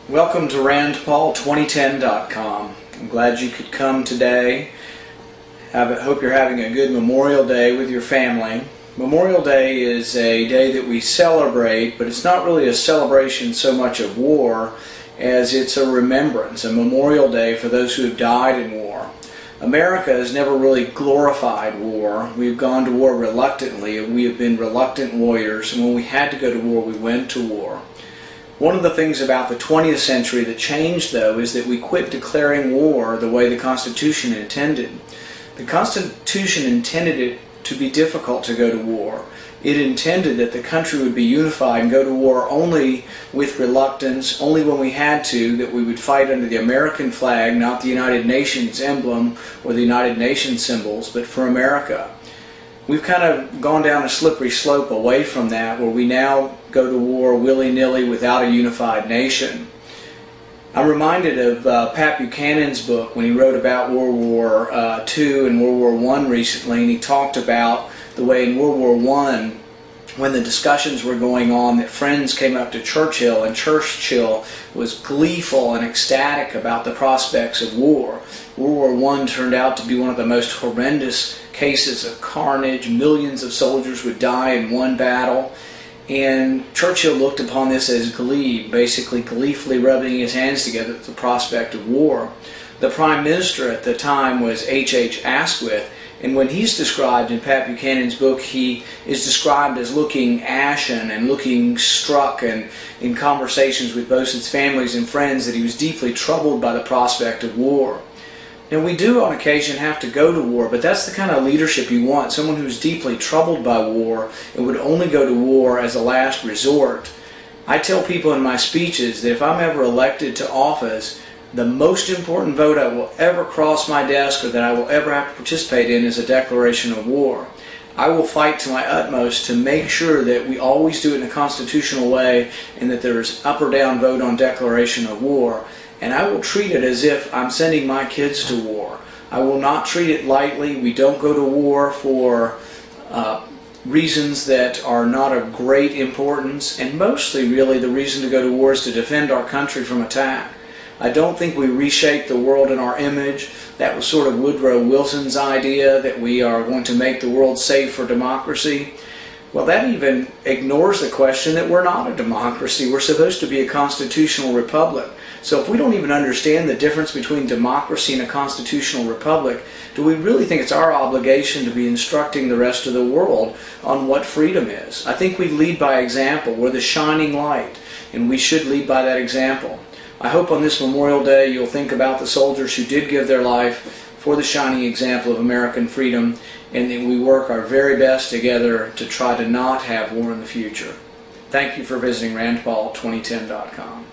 Welcome to RandPaul2010.com. I'm glad you could come today. Hope you're having a good Memorial Day with your family. Memorial Day is a day that we celebrate, but it's not really a celebration so much of war as it's a remembrance, a memorial day for those who have died in war. America has never really glorified war. We've gone to war reluctantly. We have been reluctant warriors, and when we had to go to war, we went to war. One of the things about the 20th century that changed, though, is that we quit declaring war the way the Constitution intended. The Constitution intended it to be difficult to go to war. It intended that the country would be unified and go to war only with reluctance, only when we had to, that we would fight under the American flag, not the United Nations emblem or the United Nations symbols, but for America. We've kind of gone down a slippery slope away from that, where we now go to war willy-nilly without a unified nation. I'm reminded of Pat Buchanan's book when he wrote about World War II and World War I recently, and he talked about the way in World War I, when the discussions were going on, that friends came up to Churchill, and Churchill was gleeful and ecstatic about the prospects of war. World War I turned out to be one of the most horrendous cases of carnage. Millions of soldiers would die in one battle, and Churchill looked upon this as glee, basically gleefully rubbing his hands together at the prospect of war. The Prime Minister at the time was H.H. Asquith, and when he's described in Pat Buchanan's book, he is described as looking ashen and looking struck, and in conversations with both his families and friends that he was deeply troubled by the prospect of war. Now, we do on occasion have to go to war, but that's the kind of leadership you want, someone who's deeply troubled by war and would only go to war as a last resort. I tell people in my speeches that if I'm ever elected to office, the most important vote I will ever cross my desk or that I will ever have to participate in is a declaration of war. I will fight to my utmost to make sure that we always do it in a constitutional way and that there's up or down vote on declaration of war. And I will treat it as if I'm sending my kids to war. I will not treat it lightly. We don't go to war for reasons that are not of great importance, and mostly really the reason to go to war is to defend our country from attack. I don't think we reshape the world in our image. That was sort of Woodrow Wilson's idea, that we are going to make the world safe for democracy. Well, that even ignores the question that we're not a democracy. We're supposed to be a constitutional republic. So if we don't even understand the difference between democracy and a constitutional republic, do we really think it's our obligation to be instructing the rest of the world on what freedom is? I think we lead by example. We're the shining light, and we should lead by that example. I hope on this Memorial Day you'll think about the soldiers who did give their life for the shining example of American freedom, and that we work our very best together to try to not have war in the future. Thank you for visiting RandPaul2010.com.